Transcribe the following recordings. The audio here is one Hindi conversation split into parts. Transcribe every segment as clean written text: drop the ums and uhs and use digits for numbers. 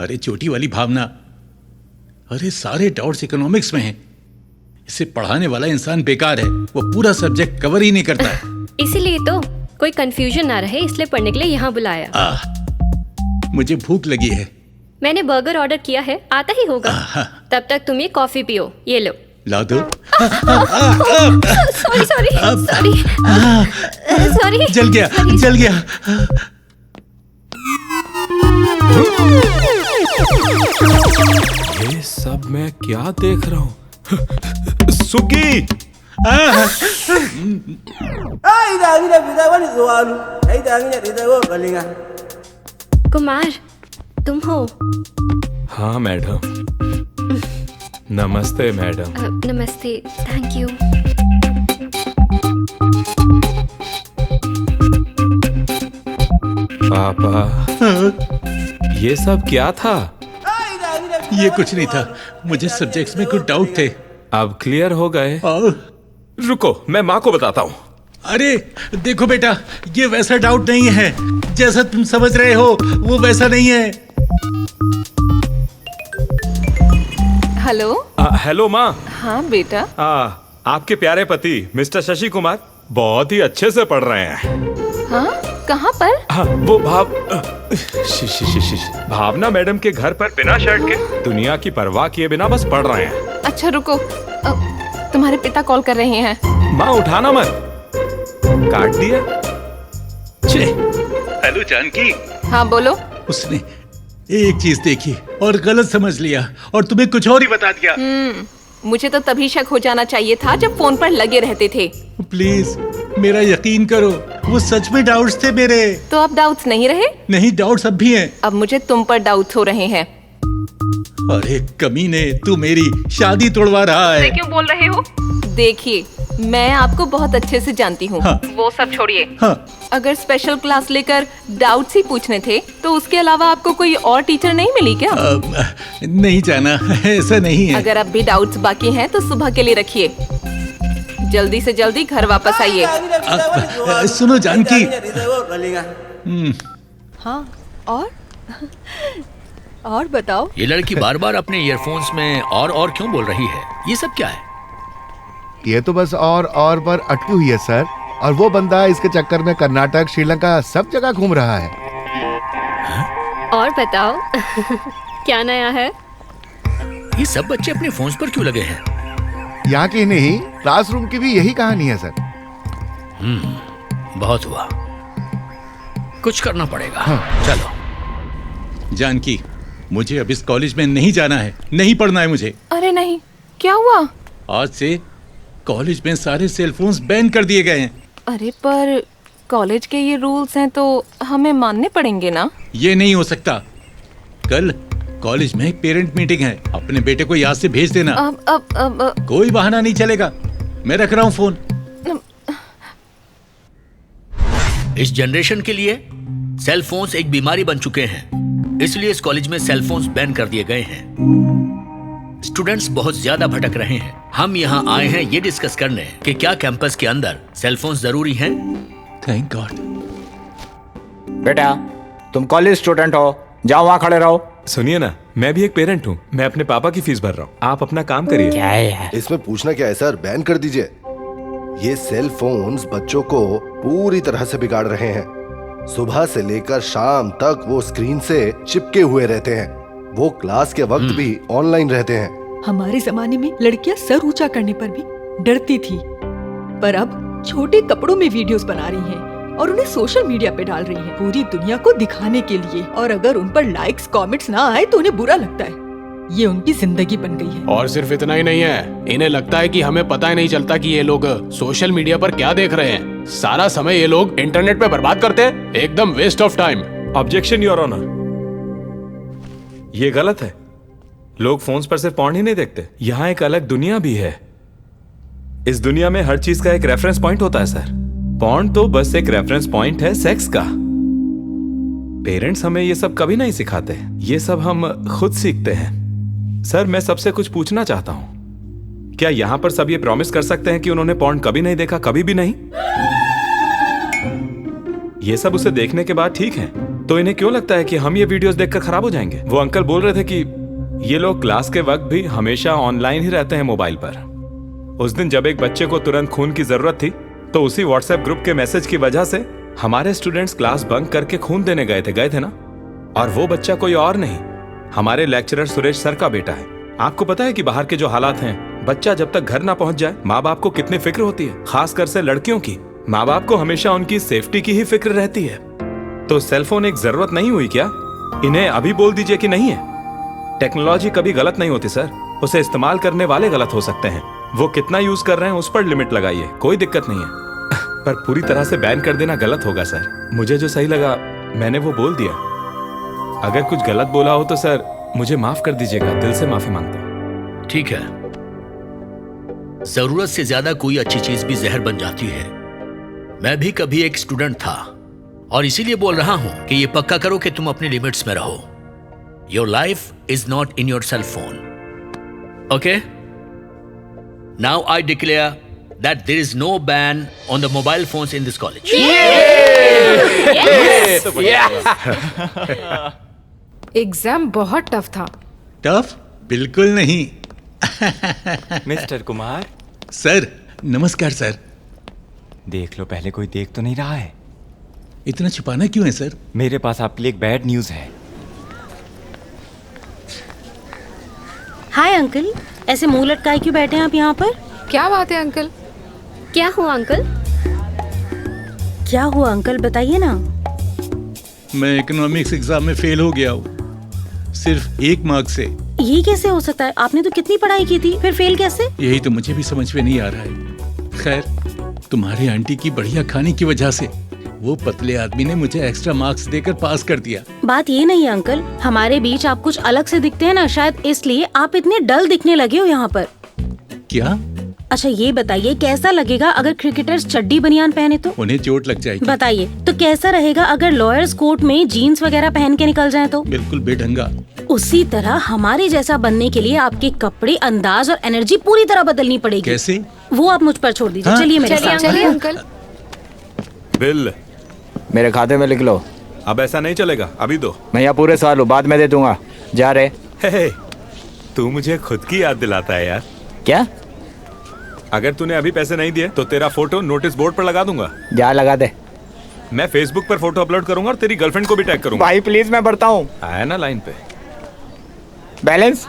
अरे चोटी वाली भावना, अरे सारे डाउट्स इकोनॉमिक्स में हैं। इसे पढ़ाने वाला इंसान बेकार है, वो पूरा सब्जेक्ट कवर ही नहीं करता है। इसीलिए तो कोई कंफ्यूजन ना रहे इसलिए पढ़ने के लिए यहाँ बुलाया। मुझे भूख लगी है। मैंने बर्गर ऑर्डर किया है, आता ही होगा। तब तक तुम ये कॉफी पियो, ये लो। ला दो। Sorry sorry sorry sorry. जल गया, जल गया। ये सब मैं क्या देख रहा हूँ? सुगी! कुमार, तुम हो? हाँ मैडम। नमस्ते मैडम। नमस्ते, थैंक यू। पापा, ये सब क्या था? ये कुछ नहीं था, मुझे सब्जेक्ट्स में कुछ डाउट थे। अब क्लियर हो गए? रुको, मैं माँ को बताता हूँ। अरे देखो बेटा, ये वैसा डाउट नहीं है जैसा तुम समझ रहे हो, वो वैसा नहीं है। हेलो। हेलो माँ। हाँ बेटा। आपके प्यारे पति मिस्टर शशि कुमार बहुत ही अच्छे से पढ़ रहे हैं। हाँ, कहाँ पर? हाँ, वो भावना मैडम के घर पर बिना शर्ट के, दुनिया की परवाह किए बिना बस पढ़ रहे हैं। अच्छा रुको, तुम्हारे पिता कॉल कर रहे हैं। माँ उठाना मत। काट दिया। हेलो जानकी। हाँ बोलो। उसने एक चीज देखी और गलत समझ लिया और तुम्हें कुछ और ही बता दिया। मुझे तो तभी शक हो जाना चाहिए था जब फोन पर लगे रहते थे। प्लीज मेरा यकीन करो, वो सच में डाउट्स थे मेरे। तो अब डाउट्स नहीं रहे? नहीं, डाउट्स अब भी हैं। अब मुझे तुम पर डाउट्स हो रहे हैं। अरे कमीने, तू मेरी शादी तोड़वा रहा है। क्यों बोल रहे हो? देखिए, मैं आपको बहुत अच्छे से जानती हूँ। हाँ। वो सब छोड़िए। हाँ। अगर स्पेशल क्लास लेकर डाउट्स ही पूछने थे तो उसके अलावा आपको कोई और टीचर नहीं मिली क्या? नहीं जाना, ऐसा नहीं है। अगर अब भी डाउट्स बाकी हैं तो सुबह के लिए रखिए। जल्दी से जल्दी घर वापस आइए। सुनो जानकी। हाँ, और बताओ। ये लड़की बार बार अपने ईयरफोन्स में और क्यों बोल रही है? ये सब क्या है? ये तो बस और पर अटकी हुई है सर। और वो बंदा इसके चक्कर में कर्नाटक, श्रीलंका सब जगह घूम रहा है। और बताओ क्या नया है? ये सब बच्चे अपने फोन्स पर क्यों लगे हैं? यहाँ की नहीं, क्लासरूम की भी यही कहानी है सर। बहुत हुआ, कुछ करना पड़ेगा। हाँ। चलो जानकी, मुझे अब इस कॉलेज में नहीं जाना है, नहीं पढ़ना है मुझे। अरे नहीं, क्या हुआ? आज से कॉलेज में सारे सेलफोन्स बैन कर दिए गए हैं। अरे पर कॉलेज के ये रूल्स हैं तो हमें मानने पड़ेंगे ना? ये नहीं हो सकता। कल कॉलेज में एक पेरेंट मीटिंग है, अपने बेटे को याद से भेज देना। अब कोई बहाना नहीं चलेगा। मैं रख रहा हूँ फोन। इस जनरेशन के लिए सेल फोन्स एक बीमारी बन चुके हैं, इसलिए इस कॉलेज में सेल फोन्स बैन कर दिए गए हैं। स्टूडेंट्स बहुत ज्यादा भटक रहे हैं। हम यहाँ आए हैं ये डिस्कस करने कि क्या कैंपस के अंदर सेल फोन्स जरूरी हैं? Thank God. बेटा, तुम कॉलेज स्टूडेंट हो, जाओ वहाँ खड़े रहो। सुनिए ना, मैं भी एक पेरेंट हूँ। मैं अपने पापा की फीस भर रहा हूँ। आप अपना काम करिए। क्या है इसमें पूछना क्या है सर, बैन कर दीजिए। ये सेल फोन्स बच्चों को पूरी तरह से बिगाड़ रहे हैं। सुबह से लेकर शाम तक वो स्क्रीन से चिपके हुए रहते हैं। वो क्लास के वक्त भी ऑनलाइन रहते हैं। हमारे जमाने में लड़कियां सर ऊंचा करने पर भी डरती थी, पर अब छोटे कपड़ों में वीडियोस बना रही हैं और उन्हें सोशल मीडिया पे डाल रही हैं, पूरी दुनिया को दिखाने के लिए। और अगर उन पर लाइक्स, कमेंट्स ना आए तो उन्हें बुरा लगता है। ये उनकी जिंदगी बन गई है। और सिर्फ इतना ही नहीं है, इन्हें लगता है कि हमें पता ही नहीं चलता कि ये लोग सोशल मीडिया पर क्या देख रहे हैं। सारा समय ये लोग इंटरनेट पे बर्बाद करते हैं, एकदम waste of time. Objection your honour, ये गलत है। लोग फोन्स पर सिर्फ पॉर्न ही नहीं देखते, यहाँ एक अलग दुनिया भी है। इस दुनिया में हर चीज का एक रेफरेंस पॉइंट होता है सर। पॉर्न तो बस एक रेफरेंस पॉइंट है सेक्स का। पेरेंट्स हमें ये सब कभी नहीं सिखाते, ये सब हम खुद सीखते हैं। सर, मैं सबसे कुछ पूछना चाहता हूं, क्या यहां पर सब ये प्रॉमिस कर सकते हैं कि उन्होंने पॉर्न कभी नहीं देखा, कभी भी नहीं? ये सब उसे देखने के बाद ठीक है, तो इन्हें क्यों लगता है कि हम ये वीडियोस देखकर खराब हो जाएंगे? वो अंकल बोल रहे थे कि ये लोग क्लास के वक्त भी हमेशा ऑनलाइन ही रहते हैं मोबाइल पर। उस दिन जब एक बच्चे को तुरंत खून की जरूरत थी तो उसी व्हाट्सएप ग्रुप के मैसेज की वजह से हमारे स्टूडेंट्स क्लास बंक करके खून देने गए थे ना। और वो बच्चा कोई और नहीं, हमारे लेक्चरर सुरेश सर का बेटा है। आपको पता है कि बाहर के जो हालात हैं, बच्चा जब तक घर ना पहुंच जाए माँ बाप को कितनी फिक्र होती है, खासकर से लड़कियों की। माँ बाप को हमेशा उनकी सेफ्टी की ही फिक्र रहती है। तो सेलफोन एक जरूरत नहीं हुई क्या? इन्हें अभी बोल दीजिए कि नहीं है। टेक्नोलॉजी कभी गलत नहीं होती सर, उसे इस्तेमाल करने वाले गलत हो सकते हैं। वो कितना यूज कर रहे हैं उस पर लिमिट लगाइए, कोई दिक्कत नहीं है। पर पूरी तरह से बैन कर देना गलत होगा सर। मुझे जो सही लगा मैंने वो बोल दिया। अगर कुछ गलत बोला हो तो सर मुझे माफ कर दीजिएगा, दिल से माफी मांगता हूं। ठीक है, जरूरत से ज्यादा कोई अच्छी चीज भी जहर बन जाती है। मैं भी कभी एक स्टूडेंट था और इसीलिए बोल रहा हूं कि ये पक्का करो कि तुम अपनी लिमिट्स में रहो। Your life is not in your cell phone. Okay, now I declare that there is no ban on the mobile phones in this college. Exam बहुत टफ था। टफ बिल्कुल नहीं। मिस्टर कुमार। सर नमस्कार सर। देख लो पहले, कोई देख तो नहीं रहा है। इतना छुपाना क्यों है सर? मेरे पास आपके लिए एक बैड न्यूज है। हाय अंकल, ऐसे मुंह लटकाए क्यों बैठे हैं आप यहाँ पर? क्या बात है अंकल? क्या हुआ अंकल? क्या हुआ अंकल, बताइए ना। मैं इकोनॉमिक्स एग्जाम में फेल हो गया हूँ, सिर्फ 1 मार्क से। ये कैसे हो सकता है? आपने तो कितनी पढ़ाई की थी, फिर फेल कैसे? यही तो मुझे भी समझ में नहीं आ रहा है। खैर, तुम्हारी आंटी की बढ़िया खाने की वजह से वो पतले आदमी ने मुझे एक्स्ट्रा मार्क्स देकर पास कर दिया। बात ये नहीं है अंकल, हमारे बीच आप कुछ अलग से दिखते हैं ना, शायद इसलिए आप इतने डल दिखने लगे हो यहाँ पर। क्या? अच्छा ये बताइए, कैसा लगेगा अगर क्रिकेटर्स चड्डी बनियान पहने तो? उन्हें चोट लग जाएगी। बताइए तो कैसा रहेगा अगर लॉयर्स कोर्ट में जीन्स वगैरह पहन के निकल जाएं तो? बिल्कुल बेढंगा। उसी तरह हमारे जैसा बनने के लिए आपके कपड़े, अंदाज और एनर्जी पूरी तरह बदलनी पड़ेगी। कैसे? वो आप मुझ पर छोड़ दीजिए। चलिए मेरे साथ। चलिए अंकल। बिल मेरे खाते में लिख लो। अब ऐसा नहीं चलेगा, अभी दो। मैं यहाँ पूरे साल हूँ, बाद में दे दूंगा। जा रहे। हे, तू मुझे खुद की याद दिलाता है यार। क्या? अगर तूने अभी पैसे नहीं दिए तो तेरा फोटो नोटिस बोर्ड पर लगा दूंगा। जा लगा दे। मैं फेसबुक पर फोटो अपलोड करूंगा और तेरी गर्लफ्रेंड को भी टैग करूंगा। भाई प्लीज, मैं बढ़ता हूँ। आया ना लाइन पे। बैलेंस?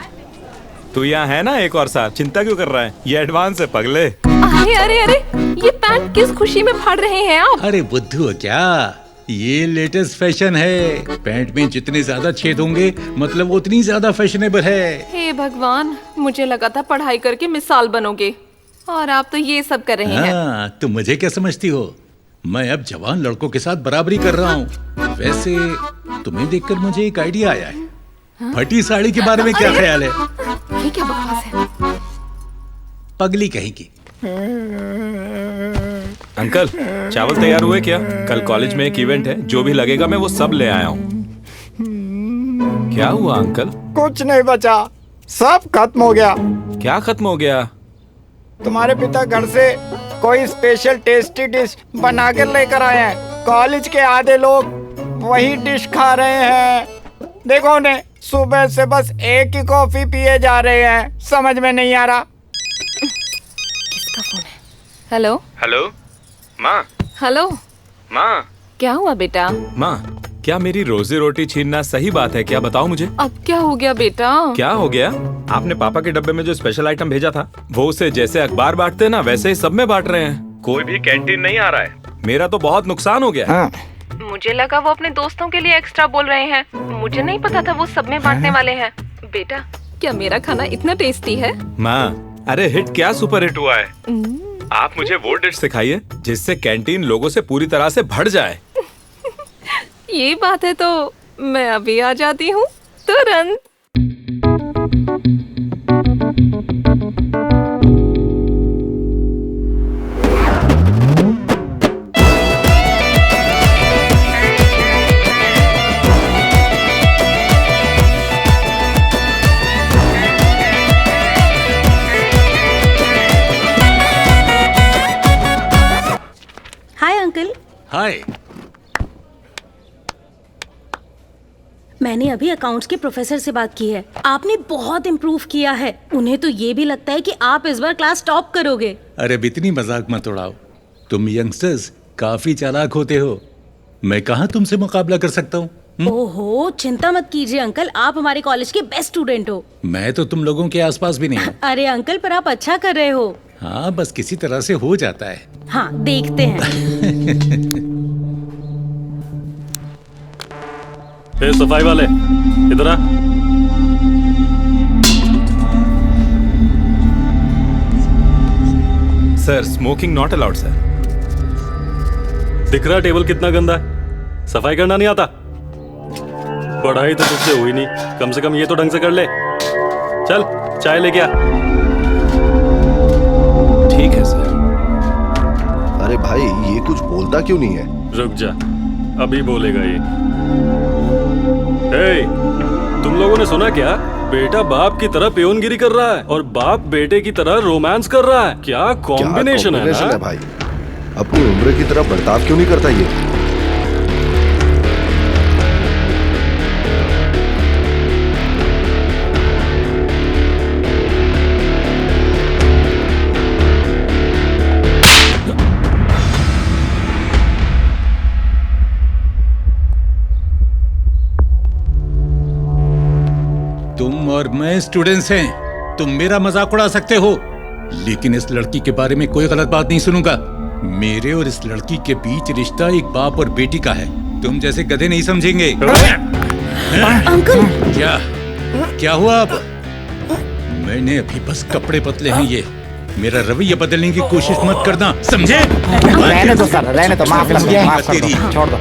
तू यहाँ है ना एक और साथ, चिंता क्यों कर रहा है? ये एडवांस है पगले। अरे अरे अरे, ये पैंट किस खुशी में फाड़ रहे हैं आप? अरे बुद्धू हो क्या, ये लेटेस्ट फैशन है। पैंट में जितने ज्यादा छेद होंगे मतलब उतनी ज्यादा फैशनेबल है। हे भगवान, मुझे लगा था पढ़ाई करके मिसाल बनोगे और आप तो ये सब कर रहे हैं। हाँ, तुम मुझे क्या समझती हो? मैं अब जवान लड़कों के साथ बराबरी कर रहा हूँ। वैसे तुम्हें देखकर मुझे एक आइडिया आया है। फटी साड़ी के बारे में क्या ख्याल है? ये क्या बकवास है? पगली कहेगी। अंकल, चावल तैयार हुए क्या? कल कॉलेज में एक इवेंट है, जो भी लगेगा मैं वो सब ले आया हूँ। क्या हुआ अंकल? कुछ नहीं बचा, सब खत्म हो गया। क्या खत्म हो गया? तुम्हारे पिता घर से कोई स्पेशल टेस्टी डिश बना कर लेकर आए हैं। कॉलेज के आधे लोग वही डिश खा रहे हैं। देखो उन्हें, सुबह से बस एक ही कॉफी पिए जा रहे हैं। समझ में नहीं आ रहा। किसका फोन है? हेलो हेलो माँ। हेलो माँ, क्या हुआ बेटा? माँ क्या मेरी रोजी रोटी छीनना सही बात है क्या? बताओ मुझे। अब क्या हो गया बेटा? क्या हो गया? आपने पापा के डब्बे में जो स्पेशल आइटम भेजा था वो उसे जैसे अखबार बांटते हैं ना वैसे ही सब में बांट रहे हैं। कोई भी कैंटीन नहीं आ रहा है। मेरा तो बहुत नुकसान हो गया। हाँ। मुझे लगा वो अपने दोस्तों के लिए एक्स्ट्रा बोल रहे हैं। मुझे नहीं पता था वो सब में बांटने वाले हैं। बेटा, क्या मेरा खाना इतना टेस्टी है? माँ, अरे हिट क्या सुपर हिट हुआ है। आप मुझे वो डिश सिखाइए जिससे कैंटीन लोगों से पूरी तरह से भर जाए। ये बात है तो मैं अभी आ जाती हूँ तुरंत। Hi uncle. हाय। मैंने अभी अकाउंट्स के प्रोफेसर से बात की है। आपने बहुत इम्प्रूव किया है। उन्हें तो ये भी लगता है कि आप इस बार क्लास टॉप करोगे। अरे अब इतनी मजाक मत उड़ाओ। तुम यंगस्टर्स काफी चालाक होते हो। मैं कहाँ तुमसे मुकाबला कर सकता हूँ? ओहो, चिंता मत कीजिए अंकल, आप हमारे कॉलेज के बेस्ट स्टूडेंट हो। मैं तो तुम लोगों के आसपास भी नहीं हूँ। अरे अंकल, पर आप अच्छा कर रहे हो। हाँ, बस किसी तरह से हो जाता है। हाँ, देखते हैं। ए, सफाई वाले इधर आ। Sir, smoking not allowed sir. दिख रहा टेबल कितना गंदा है? सफाई करना नहीं आता? पढ़ाई तो तुझसे हुई नहीं, कम से कम ये तो ढंग से कर ले। चल चाय लेके आ। ठीक है सर। अरे भाई, ये कुछ बोलता क्यों नहीं है? रुक जा, अभी बोलेगा ये। हे, तुम लोगों ने सुना क्या? बेटा बाप की तरह पेयोनगिरी कर रहा है और बाप बेटे की तरह रोमांस कर रहा है। क्या कॉम्बिनेशन है ना? भाई, अपनी उम्र की तरह बर्ताव क्यों नहीं करता ये? तुम और मैं स्टूडेंट्स हैं। तुम मेरा मजाक उड़ा सकते हो, लेकिन इस लड़की के बारे में कोई गलत बात नहीं सुनूंगा। मेरे और इस लड़की के बीच रिश्ता एक बाप और बेटी का है। तुम जैसे गधे नहीं समझेंगे। अंकल, क्या हुआ अब? मैंने अभी बस कपड़े बदले हैं। ये मेरा रवैया बदलने की कोशिश मत करना, समझे? रहने दो सर, रहने दो, माफ कर दो, छोड़ दो।